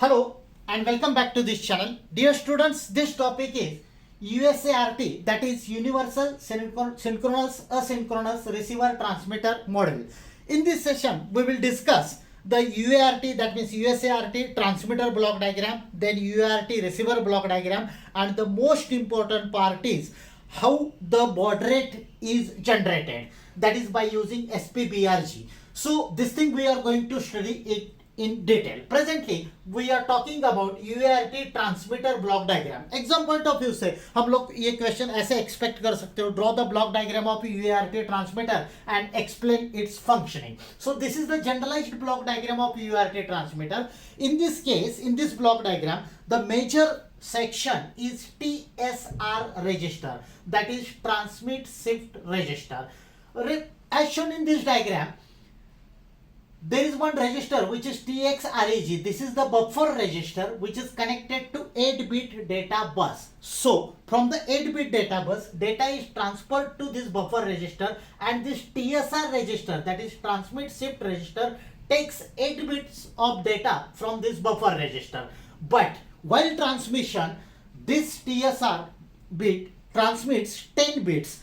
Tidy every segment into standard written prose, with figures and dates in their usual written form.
Hello and welcome back to this channel. Dear students, this topic is USART, that is Universal Synchronous Asynchronous Receiver Transmitter Module. In this session, we will discuss the UART, that means USART transmitter block diagram, then UART receiver block diagram, and the most important part is how the baud rate is generated, that is by using SPBRG. So this thing we are going to study it in detail. Presently we are talking about UART transmitter block diagram. Exam point of view से हम लोग ये question ऐसे expect कर सकते हो, draw the block diagram of UART transmitter and explain its functioning. So this is the generalized block diagram of UART transmitter. In this case, in this block diagram, the major section is TSR register, that is transmit shift register. As shown in this diagram, there is one register which is TXREG. This is the buffer register which is connected to 8-bit data bus. So from the 8-bit data bus, data is transferred to this buffer register, and this TSR register, that is transmit shift register, takes 8 bits of data from this buffer register. But while transmission, this TSR bit transmits 10 bits.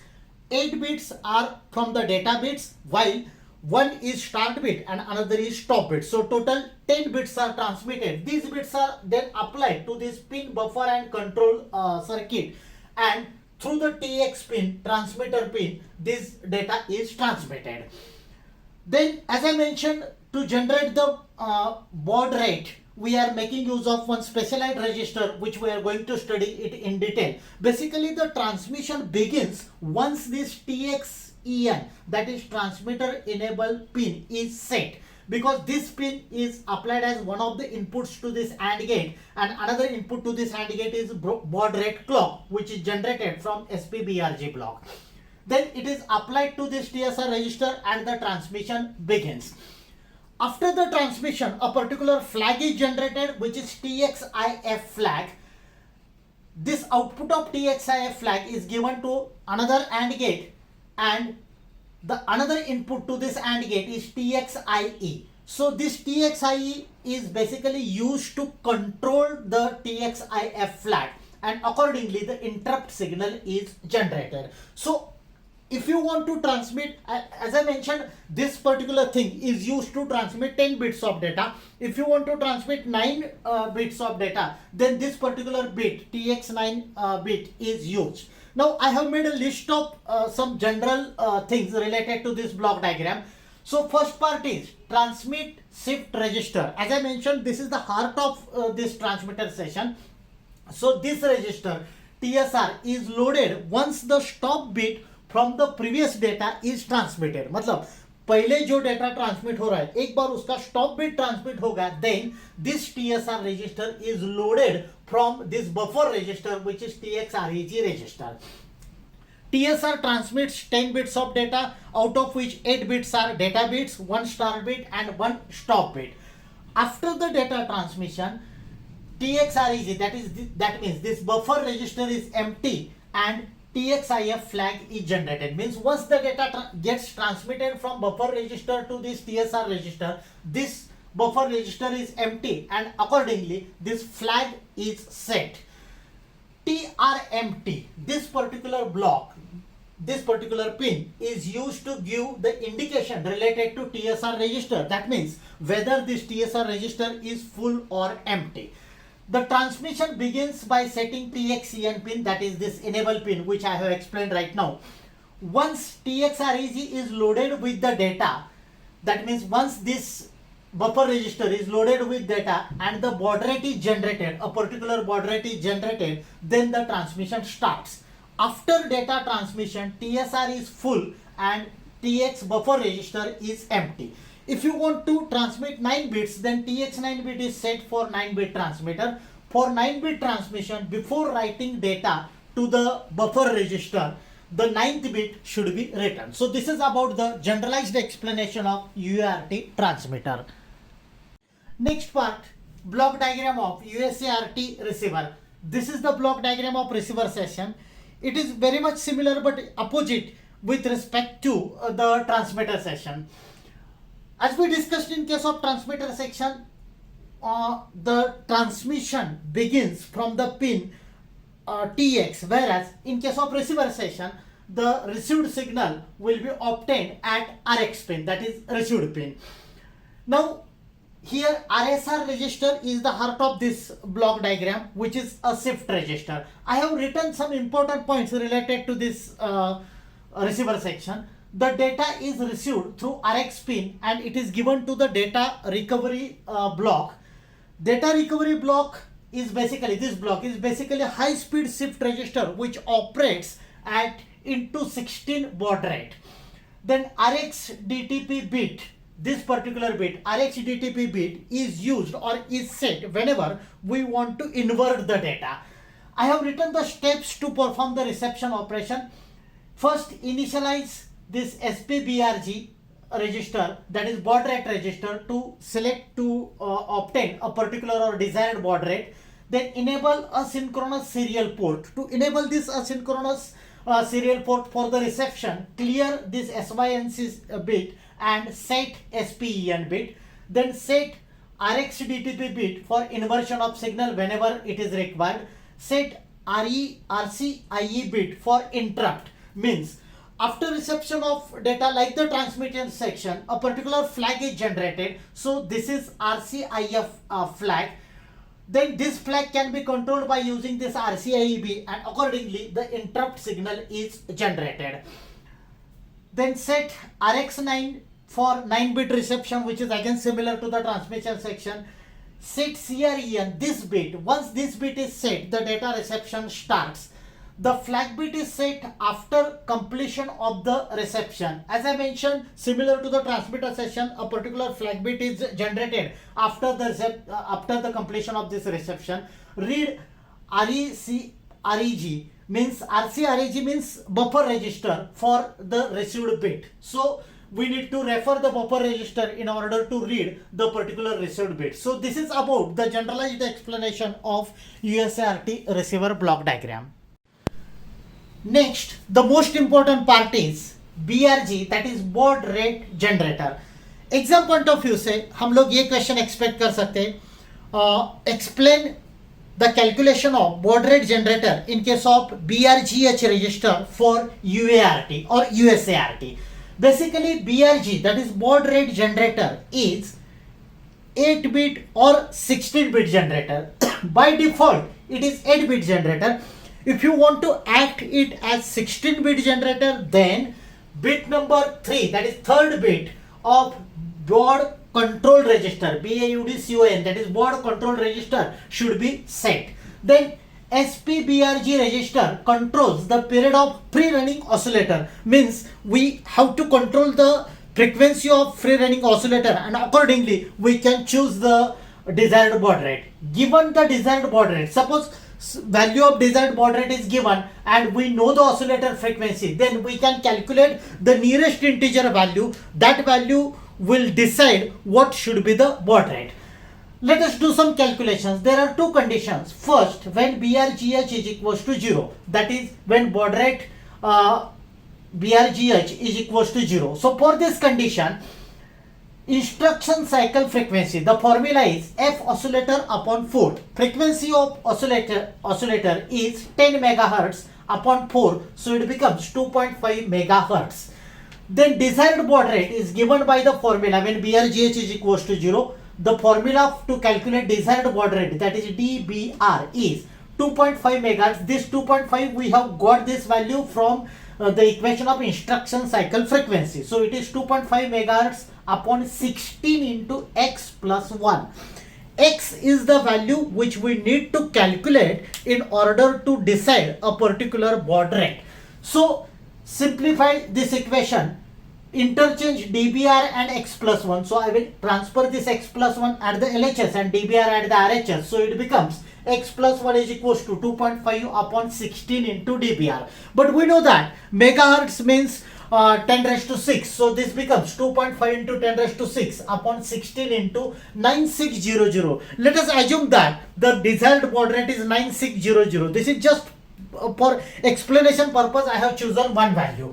8 bits are from the data bits, while one is start bit and another is stop bit. So total 10 bits are transmitted. These bits are then applied to this pin buffer and control circuit, and through the TX pin, transmitter pin, this data is transmitted. Then, as I mentioned, to generate the baud rate, we are making use of one specialized register which we are going to study it in detail. Basically, the transmission begins once this TXEN, that is transmitter enable pin, is set, because this pin is applied as one of the inputs to this AND gate, and another input to this AND gate is baud rate clock, which is generated from SPBRG block. Then it is applied to this TSR register and the transmission begins. After the transmission, a particular flag is generated which is TXIF flag. This output of TXIF flag is given to another AND gate, and the another input to this AND gate is TXIE. So this TXIE is basically used to control the TXIF flag, and accordingly the interrupt signal is generated. So if you want to transmit, as I mentioned, this particular thing is used to transmit 10 bits of data. If you want to transmit 9 bits of data, then this particular bit, TX9 bit, is used. Now I have made a list of some general things related to this block diagram. So first part is transmit shift register. As I mentioned, this is the heart of this transmitter session. So this register TSR is loaded once the stop bit from the previous data is transmitted. मतलब पहले जो data transmit हो रहा है, एक बार उसका stop bit transmit होगा, then this TSR register is loaded from this buffer register which is TXREG register. TSR transmits 10 bits of data, out of which 8 bits are data bits, 1 start bit and 1 stop bit. After the data transmission, TXREG, that means this buffer register is empty and TXIF flag is generated. Means once the data gets transmitted from buffer register to this TSR register, this buffer register is empty and accordingly this flag is set. TRMT, this particular block, this particular pin is used to give the indication related to TSR register. That means whether this TSR register is full or empty. The transmission begins by setting TXEN pin, that is this enable pin which I have explained right now. Once TXREG is loaded with the data, that means once this buffer register is loaded with data and the baud rate is generated, a particular baud rate is generated, then the transmission starts. After data transmission, TSR is full and TX buffer register is empty. If you want to transmit 9 bits, then TX9 bit is set for 9-bit transmitter. For 9-bit transmission, before writing data to the buffer register, the 9th bit should be written. So this is about the generalized explanation of UART transmitter. Next part, block diagram of USART receiver. This is the block diagram of receiver session. It is very much similar but opposite with respect to the transmitter session. As we discussed in case of transmitter section, the transmission begins from the pin TX, whereas in case of receiver session, the received signal will be obtained at RX pin, that is received pin. Now here RSR register is the heart of this block diagram, which is a shift register. I have written some important points related to this receiver section. The data is received through RX pin and it is given to the data recovery block. Data recovery block is basically, this block is basically a high speed shift register which operates at into 16 baud rate. Then RX DTP bit, this particular bit, RX DTP bit is used or is set whenever we want to invert the data. I have written the steps to perform the reception operation. First, initialize this SPBRG register, that is baud rate register, to select to obtain a particular or desired baud rate. Then enable asynchronous serial port. To enable this asynchronous serial port for the reception, clear this SYNC bit and set SPEN bit. Then set RX DTP bit for inversion of signal whenever it is required. Set RCIE bit for interrupt, means after reception of data like the transmission section, a particular flag is generated. So this is RCIF flag. Then this flag can be controlled by using this RCIEB and accordingly the interrupt signal is generated. Then set RX9 for 9-bit reception, which is again similar to the transmission section. Set CREN, this bit. Once this bit is set, the data reception starts. The flag bit is set after completion of the reception. As I mentioned, similar to the transmitter session, a particular flag bit is generated after the completion of this reception. Read REG means RCREG means buffer register for the received bit. So we need to refer the buffer register in order to read the particular received bit. So this is about the generalized explanation of USART receiver block diagram. Next, the most important part is BRG, that is baud rate generator. Exam point of view से हम लोग ये question expect कर सकते हैं, explain the calculation of baud rate generator in case of BRGH register for UART or USART. Basically BRG, that is baud rate generator, is 8-bit or 16-bit generator. By default it is 8-bit generator. If you want to act it as 16-bit generator, then bit number 3, that is third bit of baud control register, BAUDCON, that is baud control register, should be set. Then SPBRG register controls the period of free running oscillator, means we have to control the frequency of free running oscillator and accordingly we can choose the desired baud rate. Given the desired baud rate, suppose value of desired baud rate is given and we know the oscillator frequency, then we can calculate the nearest integer value. That value will decide what should be the baud rate. Let us do some calculations. There are two conditions. First, when BRGH is equals to 0, that is when baud rate BRGH is equals to 0. So for this condition, instruction cycle frequency, the formula is F oscillator upon 4. Frequency of oscillator is 10 megahertz upon 4, so it becomes 2.5 megahertz. Then desired baud rate is given by the formula when BRGH is equals to 0. The formula to calculate desired baud rate, that is DBR, is 2.5 megahertz. This 2.5 we have got this value from the equation of instruction cycle frequency. So it is 2.5 megahertz upon 16 into x plus 1. X is the value which we need to calculate in order to decide a particular baud rate. So simplify this equation, interchange dBr and x plus 1. So I will transfer this x plus 1 at the LHS and dBr at the RHS. So it becomes x plus 1 is equals to 2.5 upon 16 into dBr. But we know that megahertz means 10 raised to 6. So this becomes 2.5 into 10 raised to 6 upon 16 into 9600. Let us assume that the desired baud rate is 9600. This is just for explanation purpose. I have chosen one value.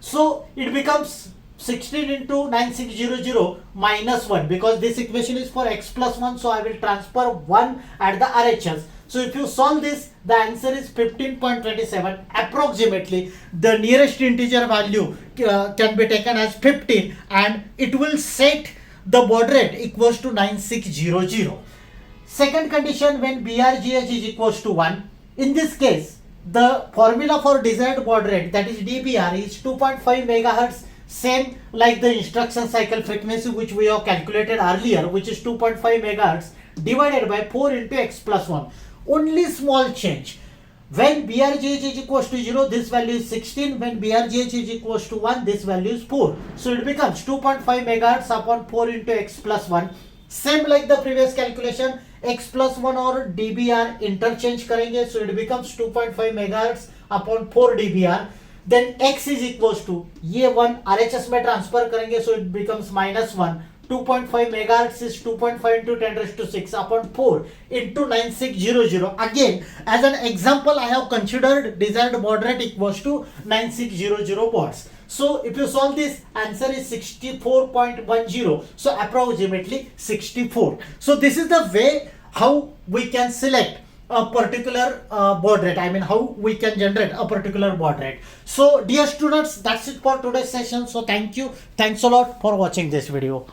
So it becomes 16 into 9600 minus 1, because this equation is for x plus 1, so I will transfer 1 at the RHS. So if you solve this, the answer is 15.27. Approximately the nearest integer value can be taken as 15, and it will set the baud rate equals to 9600. Second condition, when BRGH is equals to 1, in this case the formula for desired baud rate, that is DBR, is 2.5 megahertz, same like the instruction cycle frequency which we have calculated earlier, which is 2.5 megahertz divided by 4 into x plus 1. Only small change. When BRGH is equals to 0, this value is 16. When BRGH is equals to 1, this value is 4. So it becomes 2.5 megahertz upon 4 into x plus 1. Same like the previous calculation, x plus 1 और dBr interchange करेंगे, so it becomes 2.5 megahertz upon 4 dBr. Then x is equals to ये 1 RHS में transfer करेंगे, so it becomes minus 1. 2.5 megahertz is 2.5 into 10 raised to 6 upon 4 into 9600. Again, as an example, I have considered desired baud rate equals to 9600 watts. So if you solve this, answer is 64.10. So approximately 64. So this is the way how we can select a particular baud rate. I mean, how we can generate a particular baud rate. So dear students, that's it for today's session. So thank you. Thanks a lot for watching this video.